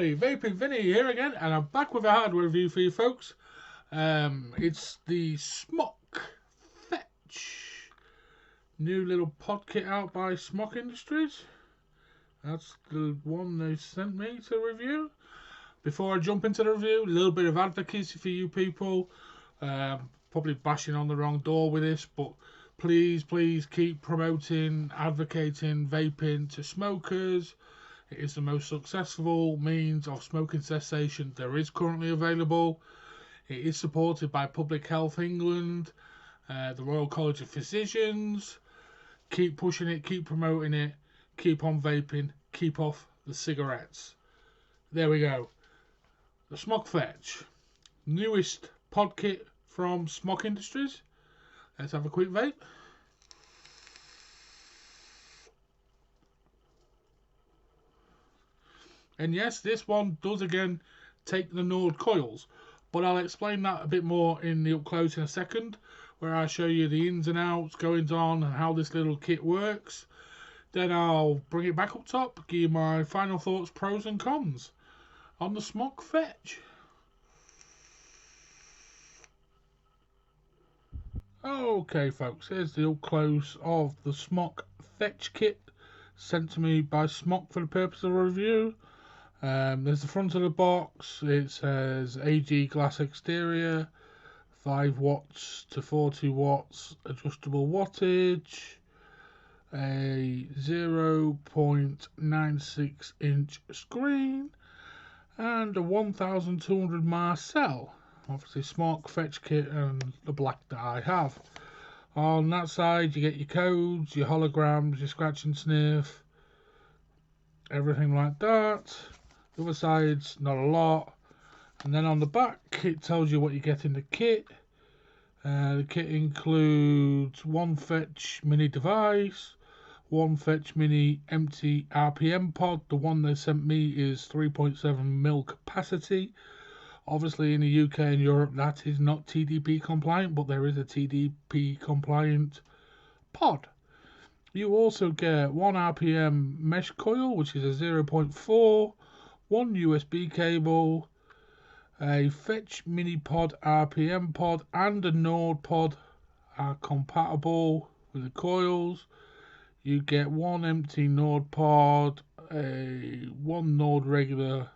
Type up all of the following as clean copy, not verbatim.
everybody, Vaping Vinny here again, and I'm back with a hardware review for you folks. It's the Smok Fetch, new little pod kit out by Smok Industries. That's the one they sent me to review. Before I jump into the review, a little bit of advocacy for you people. Probably bashing on the wrong door with this, but please keep promoting, advocating vaping to smokers. It is the most successful means of smoking cessation there is currently available. It is supported by Public Health England, the Royal College of Physicians. Keep pushing it, keep promoting it, keep on vaping, keep off the cigarettes. There we go. The Smok Fetch, newest pod kit from Smok Industries. Let's have a quick vape. And yes, this one does again take the Nord coils, but I'll explain that a bit more in the up close in a second, where I show you the ins and outs, goings on, and how this little kit works. Then I'll bring it back up top, give you my final thoughts, pros and cons on the Smok Fetch. Okay folks, here's the up close of the Smok Fetch kit sent to me by Smok for the purpose of a review. There's the front of the box. It says AG glass exterior, 5 watts to 40 watts adjustable wattage, a 0.96 inch screen, and a 1200 mAh cell. Obviously Smok Fetch kit and the black that I have. On that side you get your codes, your holograms, your scratch and sniff, everything like that. The other side's not a lot. And then on the back it tells you what you get in the kit. The kit includes one Fetch mini device, one Fetch mini empty RPM pod. The one they sent me is 3.7 mil capacity. Obviously in the UK and Europe that is not TDP compliant, but there is a TDP compliant pod. You also get one RPM mesh coil, which is a 0.4, one USB cable, a Fetch mini pod RPM pod, and a Nord pod are compatible with the coils. You get one empty Nord pod, one Nord regular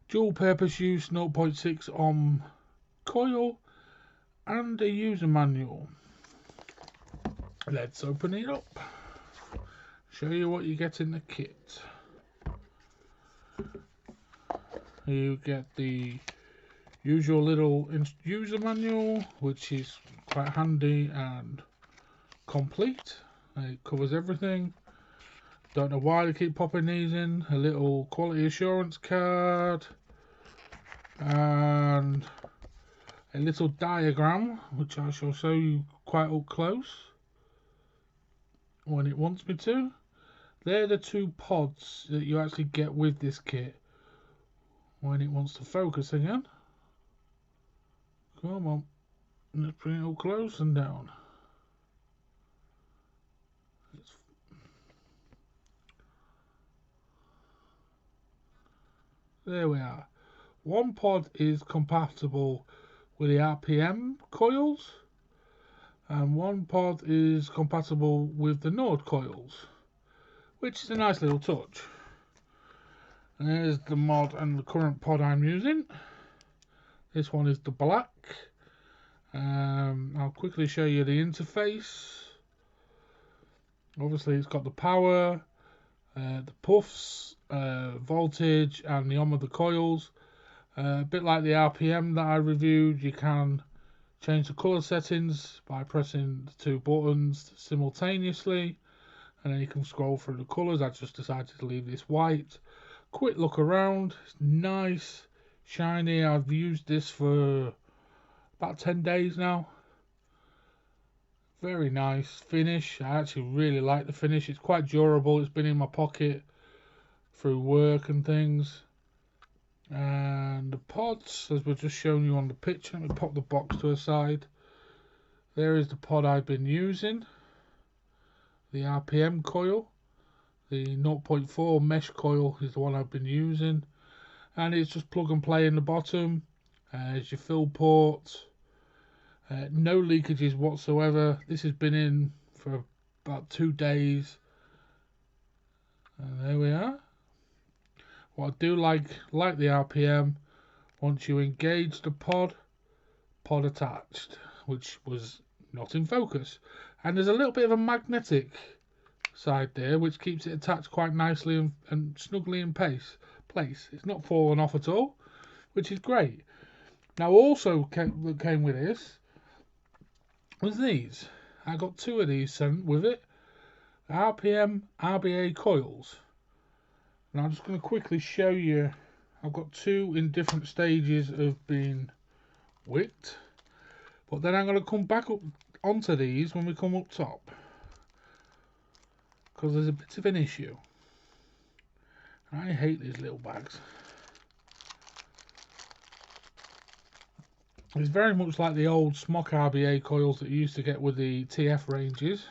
dual purpose use 0.6 ohm coil, and a user manual. Let's open it up, show you what you get in the kit. You get the usual little user manual, which is quite handy and complete. It covers everything. Don't know why they keep popping these in. A little quality assurance card and a little diagram, which I shall show you quite up close when it wants me to. They're the two pods that you actually get with this kit when it wants to focus again. Come on, let's bring it all close and down. There we are. One pod is compatible with the RPM coils, and one pod is compatible with the Nord coils, which is a nice little touch. And there's the mod and the current pod I'm using. This one is the black. I'll quickly show you the interface. Obviously it's got the power, the puffs, voltage, and the ohm of the coils. A bit like the RPM that I reviewed, you can change the colour settings by pressing the two buttons simultaneously, and then you can scroll through the colours. I just decided to leave this white. Quick look around, it's nice, shiny. I've used this for about 10 days now. Very nice finish. I actually really like the finish. It's quite durable. It's been in my pocket through work and things. And the pods, as we've just shown you on the picture, let me pop the box to a side. There is the pod I've been using, the RPM coil. The 0.4 mesh coil is the one I've been using. and it's just plug and play in the bottom. There's your fill port. No leakages whatsoever. This has been in for about 2 days. And there we are. What I do like the RPM, once you engage the pod attached, which was not in focus. And there's a little bit of a magnetic side there, which keeps it attached quite nicely and snugly in place. It's not falling off at all, which is great. Now also came with this was these. I got 2 of these sent with it. RPM RBA coils. And I'm just going to quickly show you. I've got 2 in different stages of being wicked. But then I'm going to come back up onto these when we come up top, because there's a bit of an issue. I hate these little bags. It's very much like the old Smok RBA coils that you used to get with the TF ranges.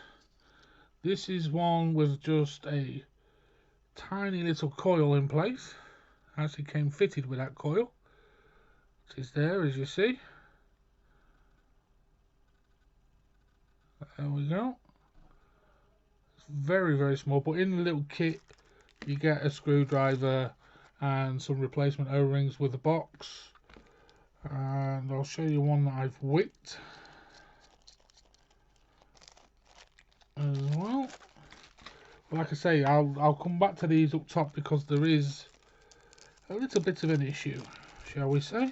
This is one with just a tiny little coil in place. Actually came fitted with that coil, which is there, as you see. There we go. It's very, very small, but in the little kit you get a screwdriver and some replacement O-rings with the box. And I'll show you one that I've wicked as well. Like I say, I'll come back to these up top because there is a little bit of an issue, shall we say.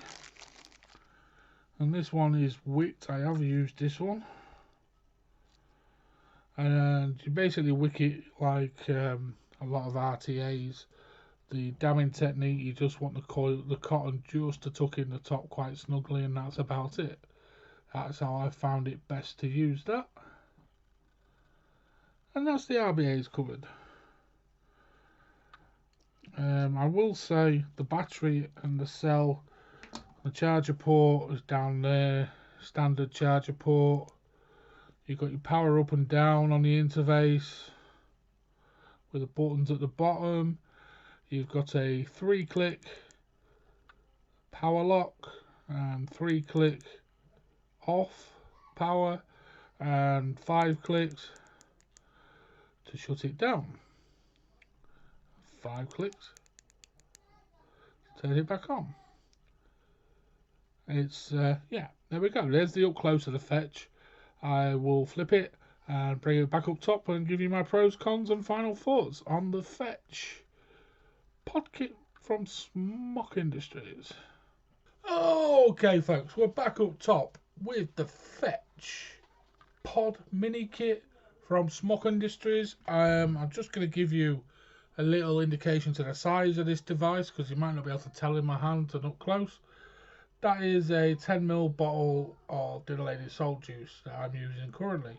And this one is wicked. I have used this one. And you basically wick it like a lot of RTAs. The damming technique, you just want the cotton just to tuck in the top quite snugly, and that's about it. That's how I found it best to use that. And that's the RBAs covered. I will say the battery and the cell, the charger port is down there, standard charger port. You've got your power up and down on the interface with the buttons at the bottom. You've got a 3-click power lock and 3-click off power and 5 clicks to shut it down. 5 clicks, turn it back on. It's yeah, there we go. There's the up close of the fetch. I will flip it and bring it back up top and give you my pros, cons and final thoughts on the fetch pod kit from Smok Industries. Okay folks, we're back up top with the fetch pod mini kit from Smok Industries. I'm just going to give you a little indication to the size of this device because you might not be able to tell in my hand and up close. That is a 10ml bottle of diluted salt juice that I'm using currently.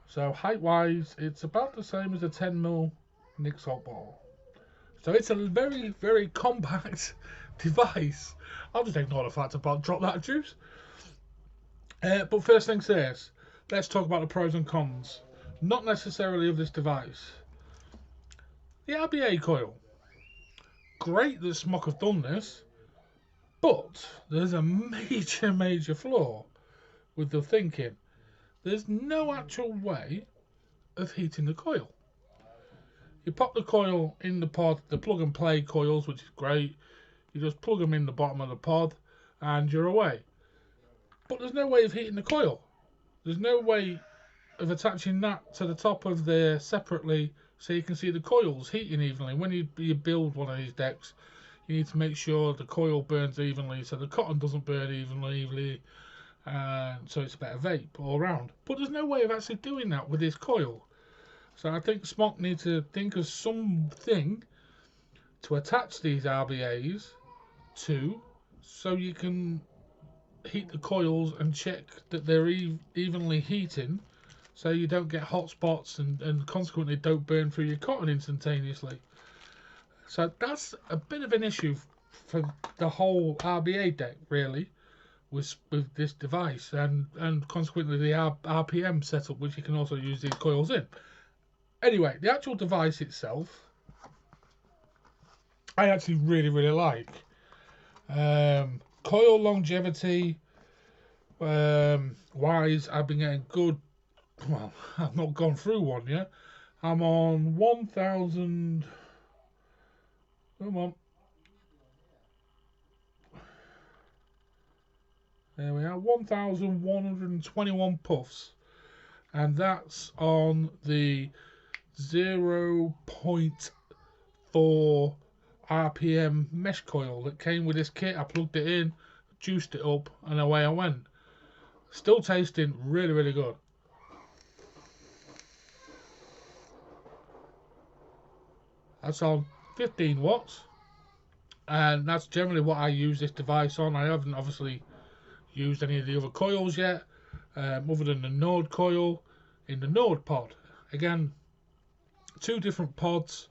So height wise, it's about the same as a 10ml Nick salt bottle. So it's a very, very compact device. I'll just ignore the fact about drop that juice. But first things first, let's talk about the pros and cons. Not necessarily of this device. The RBA coil. Great that Smok have done this, but there's a major flaw with the thinking. There's no actual way of heating the coil. You pop the coil in the pod, the plug and play coils, which is great. You just plug them in the bottom of the pod and you're away. But there's no way of heating the coil. There's no way of attaching that to the top of there separately so you can see the coils heating evenly. When you build one of these decks, you need to make sure the coil burns evenly so the cotton doesn't burn evenly, so it's a better vape all around. But there's no way of actually doing that with this coil. So I think Smok need to think of something to attach these RBAs to so you can heat the coils and check that they're evenly heating so you don't get hot spots and consequently don't burn through your cotton instantaneously. So that's a bit of an issue for the whole RBA deck really with this device and consequently the RPM setup, which you can also use these coils in. Anyway, the actual device itself I actually really like. Coil longevity wise, I've been getting good. Well, I've not gone through one yet. I'm on 1,000. Come on. There we are. 1,121 puffs. And that's on the 0.4 RPM mesh coil that came with this kit. I plugged it in, juiced it up, and away I went. Still tasting really good. That's on 15 watts, and that's generally what I use this device on. I haven't obviously used any of the other coils yet, other than the Node coil in the Node pod. Again, two different pods,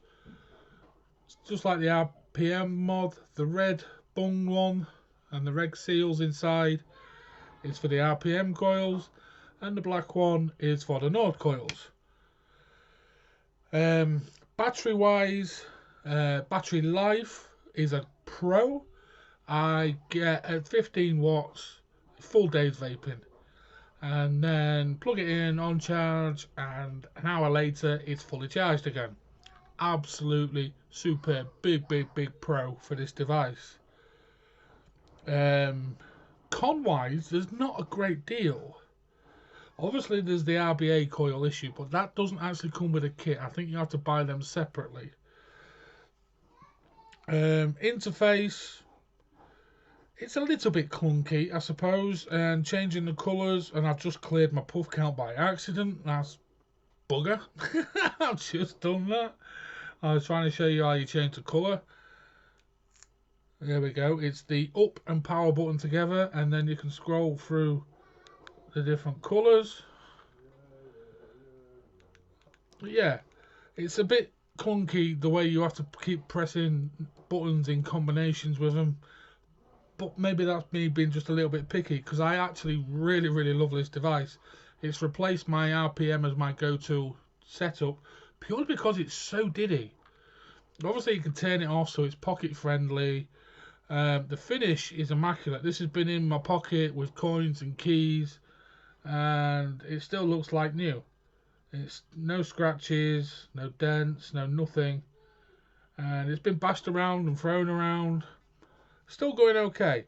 just like the RPM mod. The red bung one and the red seals inside is for the RPM coils, and the black one is for the Node coils. Battery wise, battery life is a Pro. I get at 15 watts, full day's vaping, and then plug it in on charge, and an hour later it's fully charged again. Absolutely super big Pro for this device. Con wise, there's not a great deal. Obviously there's the RBA coil issue, but that doesn't actually come with a kit. I think you have to buy them separately. Interface, it's a little bit clunky, I suppose, and changing the colours, and I've just cleared my puff count by accident. That's bugger. I've just done that. I was trying to show you how you change the colour. There we go. It's the up and power button together, and then you can scroll through the different colours. Yeah, it's a bit clunky the way you have to keep pressing buttons in combinations with them, but maybe that's me being just a little bit picky, because I actually really love this device. It's replaced my RPM as my go-to setup purely because it's so diddy. Obviously you can turn it off so it's pocket friendly. The finish is immaculate. This has been in my pocket with coins and keys, and it still looks like new. It's no scratches, no dents, no nothing, and it's been bashed around and thrown around. Still going okay.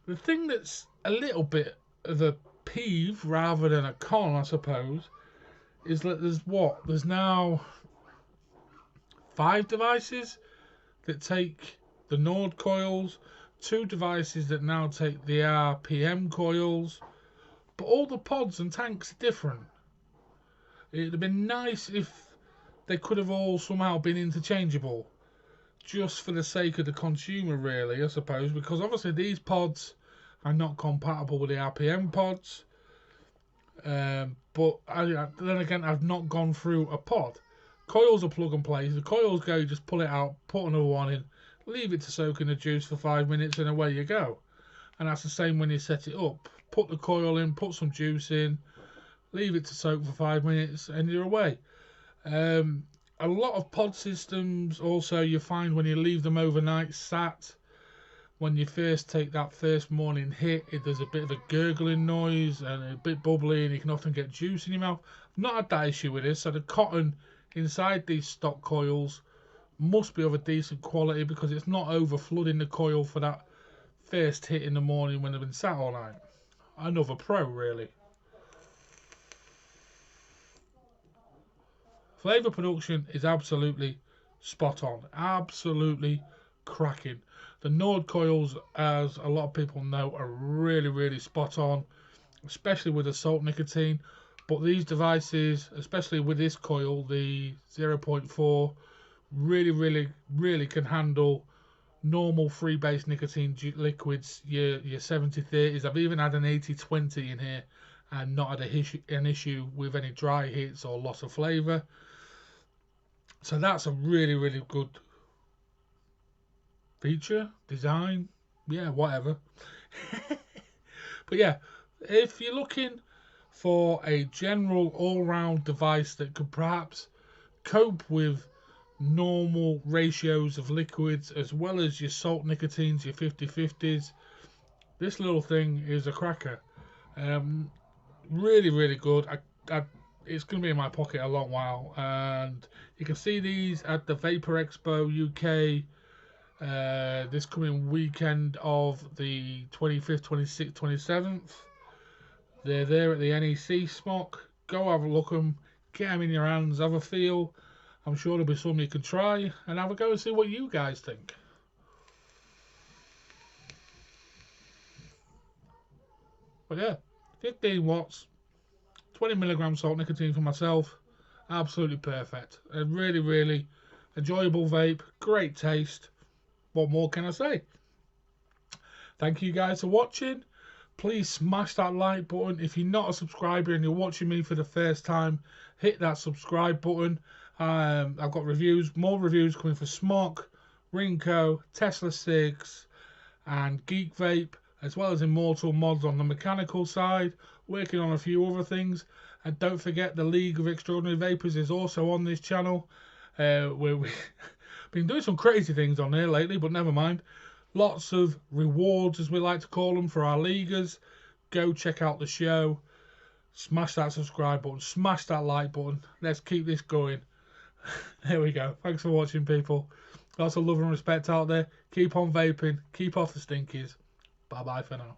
The thing that's a little bit of a peeve rather than a con, I suppose, is that there's now 5 devices that take the Node coils, 2 devices that now take the RPM coils, but all the pods and tanks are different. It'd have been nice if they could have all somehow been interchangeable, just for the sake of the consumer, really, I suppose, because obviously these pods are not compatible with the RPM pods. But then again, I've not gone through a pod. Coils are plug and play. The coils go, you just pull it out, put another one in, leave it to soak in the juice for 5 minutes, and away you go. And that's the same when you set it up. Put the coil in, put some juice in, leave it to soak for 5 minutes, and you're away. A lot of pod systems also, you find when you leave them overnight sat, when you first take that first morning hit, there's a bit of a gurgling noise and a bit bubbly, and you can often get juice in your mouth. I've not had that issue with this. So the cotton inside these stock coils must be of a decent quality, because it's not over flooding the coil for that first hit in the morning when they've been sat all night. Another pro, really. Flavour production is absolutely spot on. Absolutely cracking. The Node coils, as a lot of people know, are really spot on, especially with the salt nicotine. But these devices, especially with this coil, the 0.4, really can handle normal free-base nicotine liquids, your 70-30s. I've even had an 80-20 in here and not had an issue with any dry hits or loss of flavour. So that's a really good feature, design, yeah, whatever. But yeah, if you're looking for a general all-round device that could perhaps cope with normal ratios of liquids, as well as your salt nicotines, your 50/50s. This little thing is a cracker. Really, really good. It's going to be in my pocket a long while, and you can see these at the Vapor Expo UK this coming weekend of the 25th, 26th, 27th. They're there at the NEC Smok. Go have a look at them, get them in your hands, have a feel. I'm sure there'll be some you can try, and have a go and see what you guys think. But yeah, 15 watts, 20 milligrams salt nicotine for myself. Absolutely perfect. A really, really enjoyable vape. Great taste. What more can I say? Thank you guys for watching. Please smash that like button. If you're not a subscriber and you're watching me for the first time, hit that subscribe button. I've got reviews, more reviews coming for Smok, Rinco, Tesla Cigs, and Geek Vape, as well as Immortal mods on the mechanical side. Working on a few other things. And don't forget, the League of Extraordinary Vapors is also on this channel. Where we've been doing some crazy things on here lately, but never mind. Lots of rewards, as we like to call them, for our leaguers. Go check out the show. Smash that subscribe button. Smash that like button. Let's keep this going. There we go. Thanks for watching, people. Lots of love and respect out there. Keep on vaping. Keep off the stinkies. Bye-bye for now.